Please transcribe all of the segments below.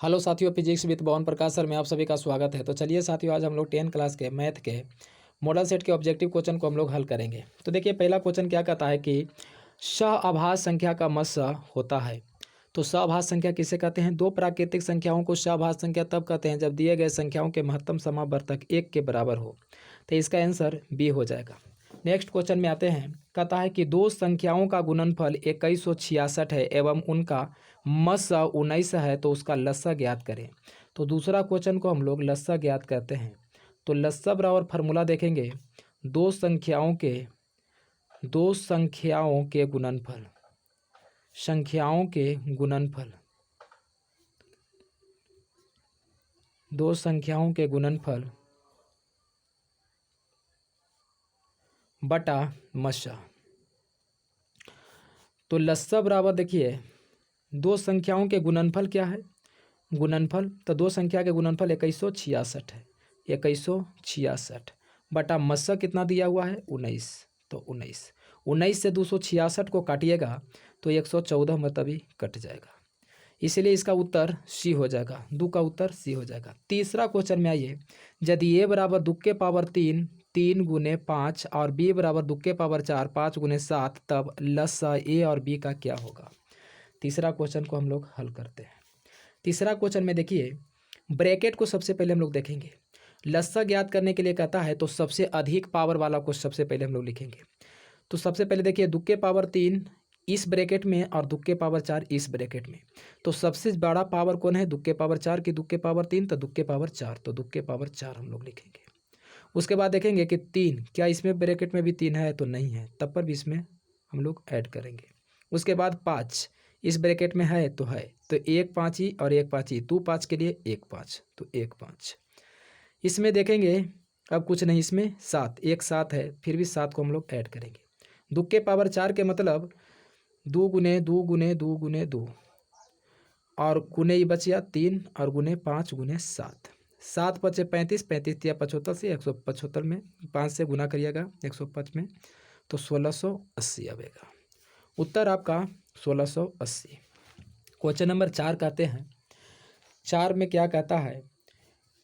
Hello साथियों, physics with Pawan Prakash sir में आप सभी का स्वागत है। तो चलिए साथियों, आज हम लोग 10 क्लास के मैथ के मॉडल सेट के ऑब्जेक्टिव क्वेश्चन को हम लोग हल करेंगे। तो देखिए, पहला क्वेश्चन क्या कहता है कि सहअभाज्य संख्या का मत स होता है। तो सहअभाज्य संख्या किसे कहते हैं? दो प्राकृतिक संख्याओं को सहअभाज्य संख्या तब कहते हैं जब दिए गए संख्याओं के महत्तम समावर्तक 1 के बराबर हो। तो इसका आंसर बी हो जाएगा। नेक्स्ट क्वेश्चन में आते हैं। कहता है कि दो संख्याओं का गुणनफल 2166 है एवं उनका मस्सा 19 है, तो उसका लस्सा ज्ञात करें। तो दूसरा क्वेश्चन को हम लोग लस्सा ज्ञात करते हैं। तो लस्सा बराबर फार्मूला देखेंगे, दो संख्याओं के गुणनफल, दो संख्याओं के गुणनफल बटा मस्सा। तो लस्सा बराबर देखिए, दो संख्याओं के गुणनफल क्या है? गुणनफल तो दो संख्या के गुणनफल 2166 है। 2166 बटा मस्सा कितना दिया हुआ है? 19। तो 19 से 266 को काटिएगा तो 114 में तभी कट जाएगा। इसलिए इसका उत्तर सी हो जाएगा। दो का उत्तर सी हो जाएगा। तीसरा क्वेश्चन में आइए, यदि ए बराबर 2 के पावर 3 3 गुने 5 और बी बराबर 2 के पावर 4 5 गुने 7, तब लस्सा ए और बी का क्या होगा? तीसरा क्वेश्चन को हम लोग हल करते हैं। तीसरा क्वेश्चन में देखिए, ब्रैकेट को सबसे पहले हम लोग देखेंगे। लस्सा ज्ञात करने के लिए कहता है तो सबसे अधिक पावर वाला को सबसे पहले हम लोग लिखेंगे। तो सबसे पहले देखिए, 2 के पावर 3 इस ब्रैकेट में और 2 के पावर 4 इस ब्रैकेट में। तो सबसे बड़ा पावर कौन है? 2 के पावर 4 की 2 के पावर 3, तो 2 के पावर 4, तो 2 के पावर 4 हम लोग लिखेंगे। उसके बाद देखेंगे कि 3 क्या इसमें ब्रैकेट में भी 3 है? तो नहीं है, तब पर भी इसमें हम लोग ऐड करेंगे। उसके बाद 5 इस ब्रैकेट में है तो है, तो 1 5 ही और 1 5 ही, 2 5 के लिए 1 5, तो 1 5। इसमें देखेंगे अब कुछ नहीं, इसमें 7 1 7 है, फिर भी 7 को हम लोग ऐड करेंगे। 2 के पावर 4 के मतलब 2 गुने 2 गुने 2 गुने 2 और गुने ही बचिया 3 और गुने 5 गुने 7, 7 पचे 35, 35 या 75 से 175 में 5 से गुना करिएगा 105 में, तो 1680 आएगा। उत्तर आपका 1680। क्वेश्चन नंबर 4 कहते हैं। 4 में क्या कहता है?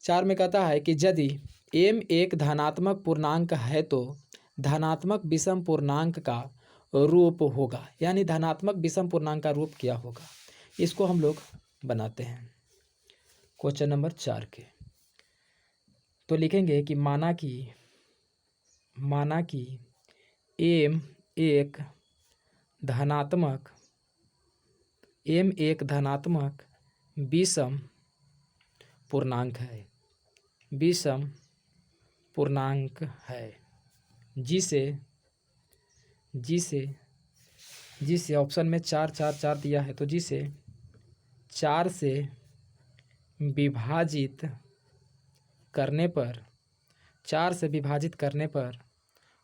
4 में कहता है कि यदि m एक धनात्मक पूर्णांक है तो धनात्मक विषम पूर्णांक का रूप होगा। यानी धनात्मक विषम पूर्णांक का रूप क्या होगा? इसको हम लोग बनाते हैं क्वेश्चन नंबर 4 के। तो लिखेंगे कि माना कि m एक धनात्मक विषम पूर्णांक है, जिसे ऑप्शन में 4 4 4 दिया है, तो जिसे 4 से विभाजित करने पर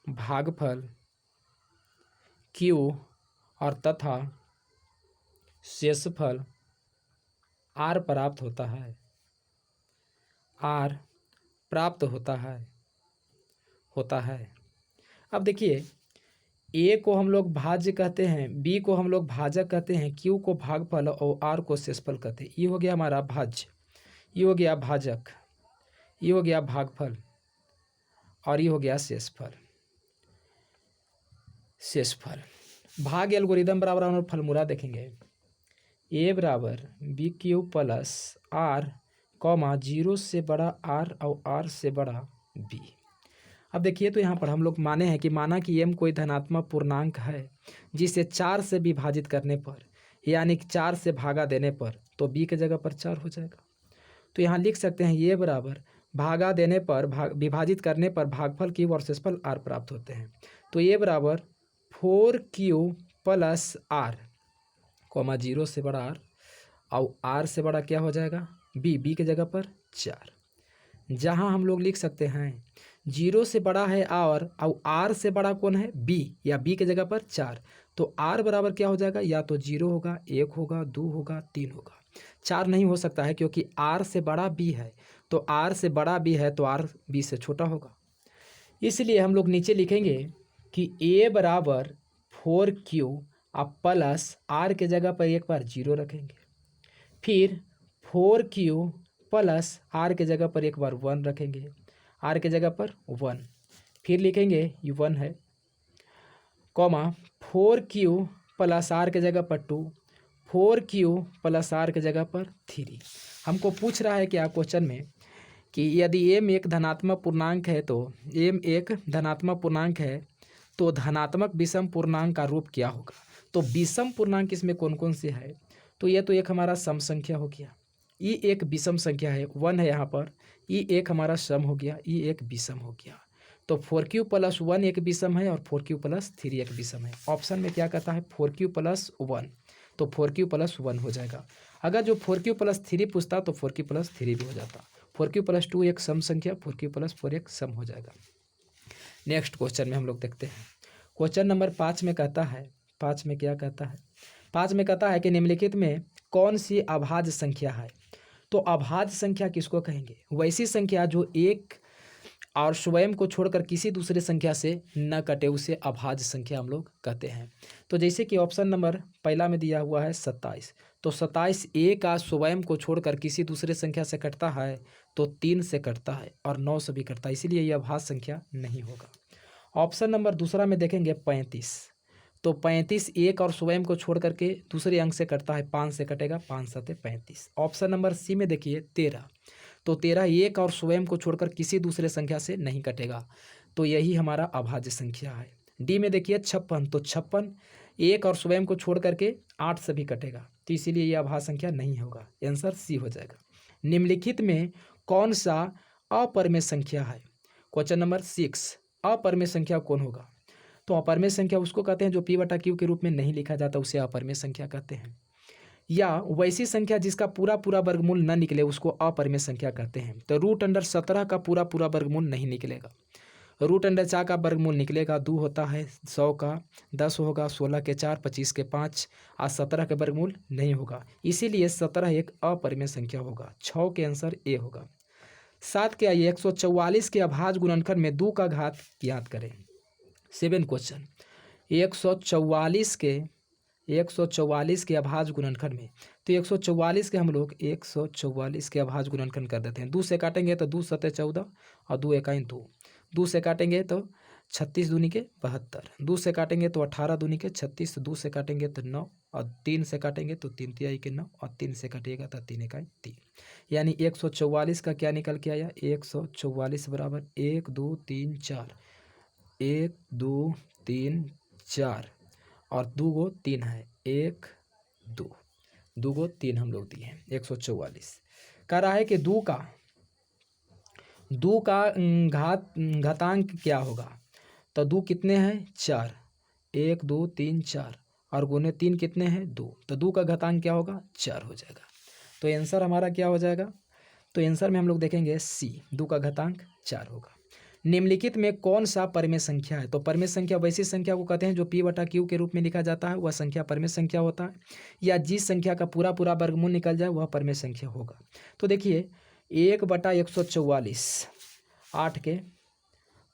भागफल Q और तथा शेषफल R प्राप्त होता है। अब देखिए, A को हम लोग भाज्य कहते हैं, B को हम लोग भाजक कहते हैं, Q को भागफल और R को शेषफल कहते हैं। ये हो गया हमारा भाज्य, ये हो गया भाजक, ये हो गया भागफल और ये हो गया शेषफल। भाग एल्गोरिदम बराबर हम लोग फॉर्मूला देखेंगे। A बराबर BQ प्लस R, 0 से बड़ा R और R से बड़ा B। अब देखिए, तो यहाँ पर हम लोग माना कि m कोई धनात्मक पूर्णांक है जिसे 4 से विभाजित करने पर, यानी कि 4 से भागा देने पर, तो b के जगह पर 4 हो जाएगा। तो यहाँ लिख सकते हैं ये बराबर भागा देने पर विभाजित करने पर भागफल Q और शेषफल R प्राप्त होते हैं। तो ये बराबर 4Q प्लस R, 0 से बड़ा R और R से बड़ा क्या हो जाएगा? B के जगह पर 4। जहाँ हम लोग लिख सकते हैं 0 से बड़ा है और R से बड़ा कौन है? B, या B के जगह पर 4। तो R बराबर क्या हो जाएगा? या तो 0 होगा, 1 होगा, 2 होगा, 3 होगा। 4 नहीं हो सकता है क्योंकि R से बड़ा B है, तो R से बड़ा B है तो R B से छोटा होगा। इसलिए हम लोग नीचे लिखेंगे कि A बराबर 4Q अब प्लस R के जगह पर एक बार 0 रखेंगे, फिर 4Q प्लस आर के जगह पर एक बार 1 रखेंगे, आर के जगह पर 1, फिर लिखेंगे ये 1 है, कॉमा 4Q प्लस आर के जगह पर 2, 4Q प्लस आर के जगह पर 3। हमको पूछ रहा है क्या क्वेश्चन में कि यदि m एक धनात्मक पूर्णांक है तो m एक धनात्मक पूर्णांक है तो धनात्मक विषम पूर्णांक का रूप क्या होगा। तो विषम पूर्णांक इसमें कौन कौन से है, तो ये तो एक हमारा सम संख्या हो गया, ये एक विषम संख्या है 1 है यहाँ पर, ये एक हमारा सम हो गया, ये एक विषम हो गया। तो 4Q प्लस 1 एक विषम है और 4Q प्लस 3 एक विषम है। ऑप्शन में क्या कहता है 4Q प्लस 1, तो 4Q प्लस 1 हो जाएगा। अगर जो 4Q प्लस 3 पूछता तो 4Q प्लस 3 भी हो जाता। 4Q प्लस 2 एक सम संख्या, 4Q प्लस 4 एक सम हो जाएगा। नेक्स्ट क्वेश्चन में हम लोग देखते हैं, क्वेश्चन नंबर 5 में कहता है, 5 में क्या कहता है, 5 में कहता है कि निम्नलिखित में कौन सी अभाज्य संख्या है। तो अभाज्य संख्या किसको कहेंगे, वैसी संख्या जो एक और स्वयं को छोड़कर किसी दूसरे संख्या से न कटे, उसे अभाज्य संख्या हम लोग कहते हैं। तो जैसे कि ऑप्शन नंबर पहला में दिया हुआ है 27, तो 27 एक का स्वयं को छोड़कर किसी दूसरे संख्या से कटता है तो 3 से कटता है और 9 से भी कटता है, इसीलिए यह अभाज्य संख्या नहीं होगा। ऑप्शन नंबर दूसरा में देखेंगे 35, तो 35 एक और स्वयं को छोड़ करके दूसरे अंक से कटता है, 5 से कटेगा, 5 सते 35। ऑप्शन नंबर सी में देखिए 13, तो 13 एक और स्वयं को छोड़कर किसी दूसरे संख्या से नहीं कटेगा, तो यही हमारा अभाज्य संख्या है। डी में देखिए 56, तो 56 एक और स्वयं को छोड़ करके 8 से भी कटेगा, तो इसीलिए यह अभाज्य संख्या नहीं होगा, आंसर सी हो जाएगा। निम्नलिखित में कौन सा अपरिमेय संख्या है, क्वेश्चन नंबर 6, अपरिमेय संख्या कौन होगा। तो अपरिमेय संख्या उसको कहते हैं जो P/Q के रूप में नहीं लिखा जाता, उसे अपरिमेय संख्या कहते हैं। या वैसी संख्या जिसका पूरा पूरा वर्गमूल न निकले उसको अपरिमेय संख्या कहते हैं। तो √17 का पूरा पूरा वर्गमूल नहीं निकलेगा, √4 का वर्गमूल निकलेगा, 2 होता है, 100 का 10 होगा, 16 के 4, 25 के 5 और 17 के वर्गमूल नहीं होगा, इसीलिए 17 एक अपरिमेय संख्या होगा। 6 के आंसर ए होगा। 7 के आइए 144 के अभाज्य गुणनखंड में 2 का घात ज्ञात करें। 7 क्वेश्चन 144 के अभाज्य गुणनखंड में, तो 144 के हम लोग 144 के अभाज्य गुणनखंड कर देते हैं। 2 से काटेंगे तो 2 सते 14 और 2 एकाई 2, 2 से काटेंगे तो 36 दूनी के 72, 2 से काटेंगे तो 18 दूनी के 36, 2 से काटेंगे तो 9 और 3 से काटेंगे तो 3 तिहाई के 9 और 3 से काटिएगा तो 3 एकाई 3, यानी 144 का क्या निकल के आया, 144 बराबर 1 2 3 4, 1 2 3 4 और 2 गो 3 है, 1 2 गो 3 हम लोग दिए हैं। 144 कह रहा है कि 2 का घातांक क्या होगा, तो 2 कितने हैं 4, 1 2 3 4 और गुने 3 कितने हैं 2, तो 2 का घातांक क्या होगा 4 हो जाएगा। तो आंसर हमारा क्या हो जाएगा, तो आंसर में हम लोग देखेंगे सी, 2 का घातांक 4 होगा। निम्नलिखित में कौन सा परिमेय संख्या है, तो परिमेय संख्या वैसी संख्या को कहते हैं जो P/Q के रूप में लिखा जाता है, वह संख्या परिमेय संख्या होता है, या जिस संख्या का पूरा पूरा वर्गमूल निकल जाए वह परिमेय संख्या होगा। तो देखिए 1/144, 8 के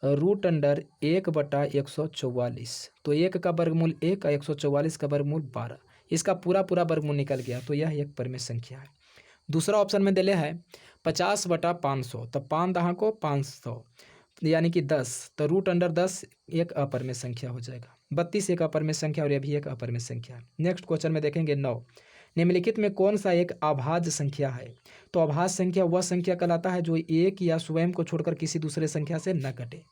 √1/144, तो 1 का वर्गमूल 1 और 144 का वर्गमूल 12, इसका पूरा पूरा वर्गमूल निकल गया, तो यह एक परिमेय संख्या है। दूसरा ऑप्शन में दिले है 50/500, तो 5 दहा को 500 यानी कि 10, तो √10 एक अपरिमेय संख्या हो जाएगा। 32 एक अपरिमेय संख्या और यह भी एक अपरिमेय संख्या है। नेक्स्ट क्वेश्चन में देखेंगे 9, निम्नलिखित में कौन सा एक अभाज्य संख्या है, तो अभाज्य संख्या वह संख्या कहलाता है जो एक या स्वयं को छोड़कर किसी दूसरे संख्या से न कटे।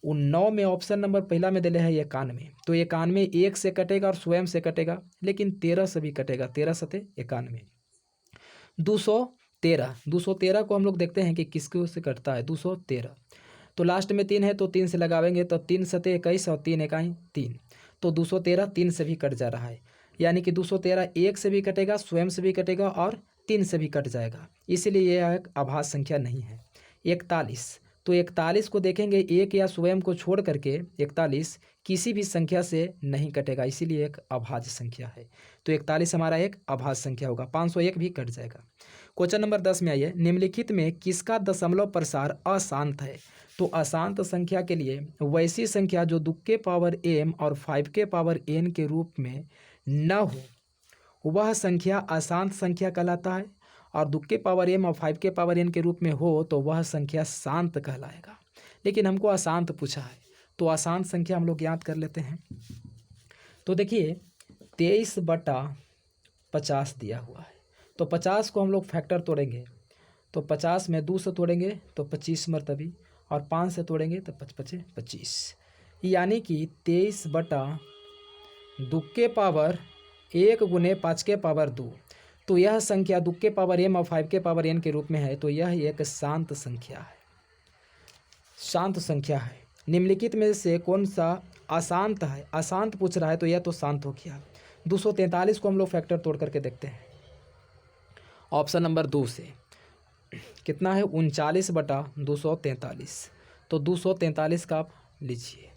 उन 9 में ऑप्शन नंबर पहला में दिले है 91, तो 91 1 से कटेगा और स्वयं से कटेगा, लेकिन 13 से भी कटेगा, 13 सते 91। 213 को हम लोग देखते हैं कि किसको से कटता है, 213, तो लास्ट में 3 है तो 3 से लगावेंगे तो 3 सते 21 और 3 एकाई 3, तो 213 3 से भी कट जा रहा है, यानी कि 213 1 से भी कटेगा, स्वयं से भी कटेगा और 3 से भी कट जाएगा, इसीलिए यह एक अभाज्य संख्या नहीं है। 41, तो 41 को देखेंगे एक या स्वयं को छोड़ करके 41 किसी भी संख्या से नहीं कटेगा, इसीलिए एक अभाज्य संख्या है, तो 41 हमारा एक अभाज्य संख्या होगा। 501 भी कट जाएगा। क्वेश्चन नंबर 10 में आइए, निम्नलिखित में किसका दशमलव प्रसार अशांत है, तो अशांत संख्या के लिए वैसी संख्या जो 2 के पावर m और 5 के पावर n के रूप में न हो वह संख्या अशांत संख्या कहलाता है, और 2 के पावर m और 5 के पावर n के रूप में हो तो वह संख्या शांत कहलाएगा। लेकिन हमको अशांत पूछा है, तो अशांत संख्या हम लोग याद कर लेते हैं। तो देखिए 23/50 दिया हुआ है, तो 50 को हम लोग फैक्टर तोड़ेंगे तो 50 में 2 से तोड़ेंगे तो 25 मरतबी, और 5 से तोड़ेंगे तो 25, यानी कि 23/2 के पावर 1 गुने 5 के पावर 2। तो यह संख्या 2 के पावर m और 5 के पावर n के रूप में है, तो यह एक शांत संख्या है, शांत संख्या है। निम्नलिखित में से कौन सा अशांत है? अशांत पूछ रहा है तो यह तो शांत हो गया। 243 को हम लोग फैक्टर तोड़ करके देखते हैं। ऑप्शन नंबर 2 से कितना है? 39/243। तो 243 का आप लीजिए,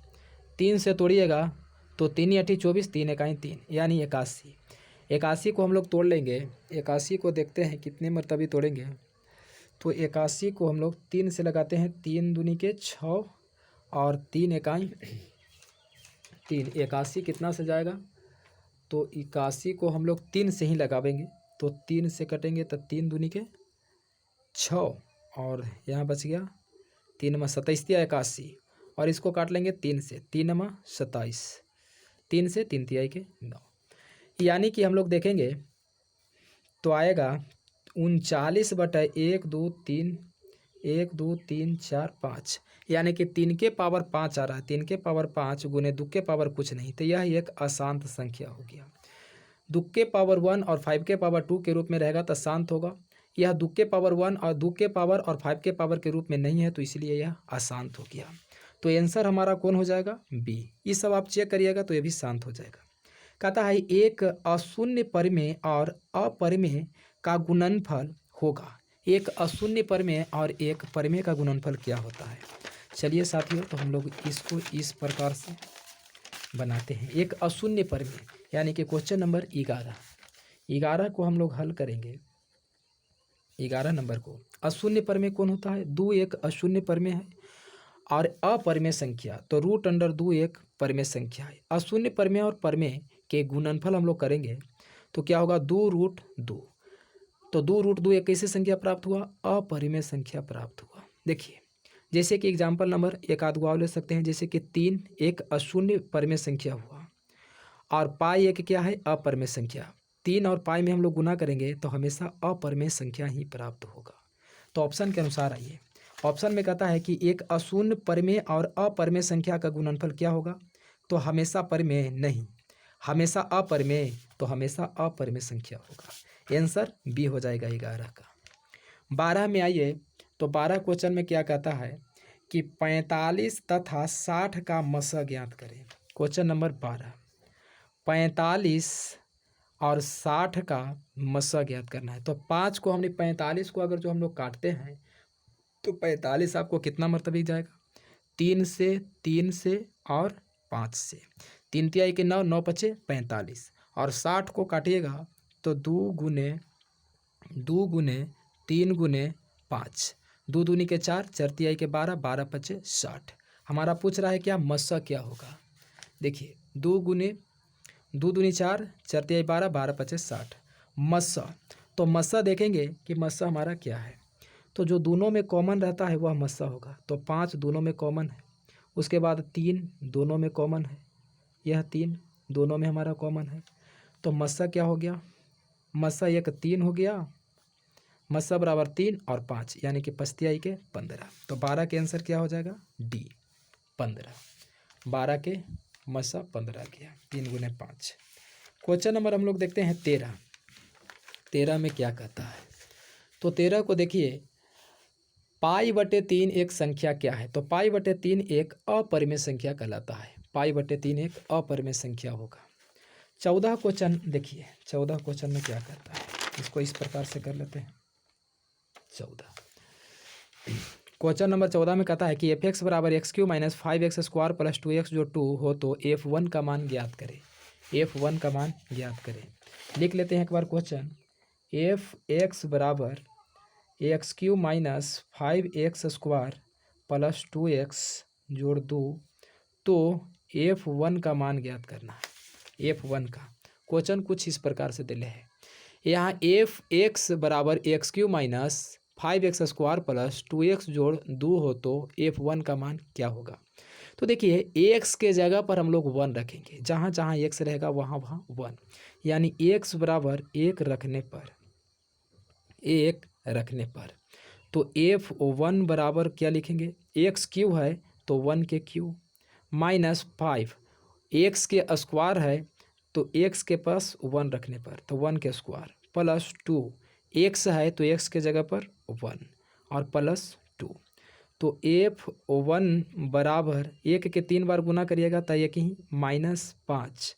3 से तोड़िएगा तो 3 × 8 = 24, 3 × 1 = 3, यानी 81। 81 को हम लोग तोड़ लेंगे। 81 को देखते हैं कितने मरतबे तोड़ेंगे। तो 81 को हम लोग 3 से लगाते हैं, 3 दूनी के 6 और 3 इकाई 3, 81 कितना से जाएगा? तो 81 को हम लोग 3 से ही लगावेंगे, तो 3 से कटेंगे तो 3 दूनी के 6 और यहाँ बच गया 3 में 27 या 81, और इसको काट लेंगे 3 से, 3 में 27, 3 से 3 तिहाई के 9, यानी कि हम लोग देखेंगे तो आएगा 39/1 2 3 1 2 3 4 5, यानी कि 3 के पावर 5 आ रहा है। 3 के पावर 5 गुने 2 के पावर कुछ नहीं, तो यह एक अशांत संख्या हो गया। 2 के पावर 1 और 5 के पावर 2 के रूप में रहेगा तो शांत होगा। यह 2 के पावर 1 और 2 के पावर और 5 के पावर के रूप में नहीं है, तो इसलिए यह अशांत हो गया। तो आंसर हमारा कौन हो जाएगा? बी। ये सब आप चेक करिएगा तो ये भी शांत हो जाएगा। कहता है एक अशून्य परिमेय और अपरिमेय का गुणनफल होगा। एक अशून्य परिमेय और एक परिमेय का गुणनफल क्या होता है? चलिए साथियों, तो हम लोग इसको इस प्रकार से बनाते हैं। एक अशून्य परिमेय यानी कि क्वेश्चन नंबर 11 को हम लोग हल करेंगे। 11 नंबर को अशून्य परिमेय कौन होता है? 2 एक अशून्य परिमेय है और अपरिमेय संख्या तो √2 एक परिमेय संख्या है। अशून्य परिमेय और परिमेय के गुणनफल हम लोग करेंगे तो क्या होगा? 2√2। तो 2√2 एक कैसे संख्या प्राप्त हुआ? अपरिमेय संख्या प्राप्त हुआ। देखिए जैसे कि एग्जाम्पल नंबर एक आध गो ले सकते हैं, जैसे कि 3 एक अशून्य परिमेय संख्या हुआ और पाई एक क्या है? अपरिमेय संख्या। 3 और पाई में हम लोग गुना करेंगे तो हमेशा अपरिमेय संख्या ही प्राप्त होगा। तो ऑप्शन के अनुसार आइए, ऑप्शन में कहता है कि एक अशून्य परिमेय और अपरिमेय संख्या का गुणनफल क्या होगा? तो हमेशा परिमेय नहीं, हमेशा अपरिमेय, तो हमेशा अपरिमेय संख्या होगा। आंसर बी हो जाएगा 11 का। 12 में आइए, तो 12 क्वेश्चन में क्या कहता है कि 45 तथा 60 का मसा ज्ञात करें। क्वेश्चन नंबर 12, 45 और 60 का मसा ज्ञात करना है। तो 5 को हमने 45 को अगर जो हम लोग काटते हैं तो 45 आपको कितना मरतबे जाएगा? 3 से, 3 से और 5 से। 3 तिहाई के 9, 9 × 5 = 45, और 60 को काटिएगा तो 2 गुने 3 गुने 5, 2 दूनी के 4, 4 तिहाई के 12, 12 × 5 = 60। हमारा पूछ रहा है क्या? मस्सा क्या होगा? देखिए 2 दूनी 4, 4 तिहाई 12, 12 × 5 = 60। मस्सा, तो मस्सा देखेंगे कि मस्सा हमारा क्या है, तो जो दोनों में कॉमन रहता है वह मस्सा होगा। तो 5 दोनों में कॉमन है, उसके बाद 3 दोनों में कॉमन है, यह 3 दोनों में हमारा कॉमन है। तो मस्सा क्या हो गया? मस्सा एक 3 हो गया, मस्सा बराबर 3 और 5, यानी कि 5 तिहाई के 15। तो 12 के आंसर क्या हो जाएगा? डी 15। 12 के मस्सा 15 गया, 3 गुने 5। क्वेश्चन नंबर हम लोग देखते हैं 13। 13 में क्या कहता है? तो 13 को देखिए, π/3 एक संख्या क्या है? तो π/3 एक अपरिमेय संख्या कहलाता है। π/3 एक अपरिमेय संख्या होगा। 14 क्वेश्चन देखिए, 14 क्वेश्चन में क्या कहता है, इसको इस प्रकार से कर लेते हैं। 14 क्वेश्चन नंबर 14 में कहता है कि f(x) = x³ - 5x² + 2x जो 2 हो तो f1 का मान ज्ञात करें। f1 का मान ज्ञात करें। लिख लेते हैं एक बार question. f(x) = x³ - 5x² + 2x जोड़ 2, तो f1 का मान ज्ञात करना है। f1 का क्वेश्चन कुछ इस प्रकार से दिले है। यहाँ एफ एक्स बराबर x Q minus 5x² plus 2x जोड़ 2 हो तो F1 का मान क्या होगा। तो देखिए एक्स के जगह पर हम लोग 1 रखेंगे, जहाँ जहाँ एक्स रहेगा वहाँ वहाँ 1, यानी एक्स बराबर 1 रखने पर तो F1 बराबर क्या लिखेंगे, एक्स क्यू है तो 1 के क्यू माइनस 5 एक्स के स्क्वायर है तो एक्स के पास 1 रखने पर तो 1 के स्क्वायर प्लस 2 एक्स है तो एक्स के जगह पर 1 और प्लस 2 तो F1 बराबर 1 के 3 बार गुना करिएगा तो एक ही माइनस 5,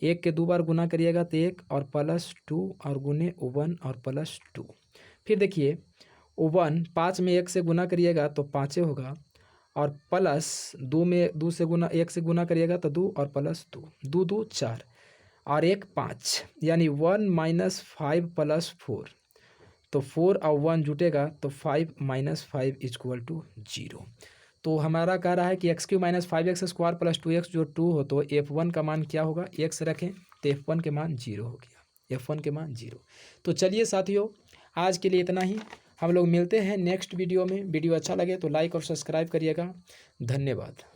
1 के 2 बार गुना करिएगा तो 1 और प्लस 2 और गुने 1 और प्लस 2। फिर देखिए 1 5 में 1 से गुना करिएगा तो 5 होगा और प्लस 2 में 2 से गुना 1 से गुना करिएगा तो 2 और प्लस 2, 2 2 4 और 1 5, यानी 1 माइनस 5 प्लस 4 तो 4 और 1 जुटेगा तो 5 माइनस 5 इक्वल टू 0। तो हमारा कह रहा है कि x Q minus 5x² plus 2x जो 2 हो तो F1 का मान क्या होगा, x रखें तो F1 के मान 0 हो गया, F1 के मान 0। तो चलिए साथियों आज के लिए इतना ही, हम लोग मिलते हैं नेक्स्ट वीडियो में। वीडियो अच्छा लगे तो लाइक और सब्सक्राइब करिएगा। धन्यवाद।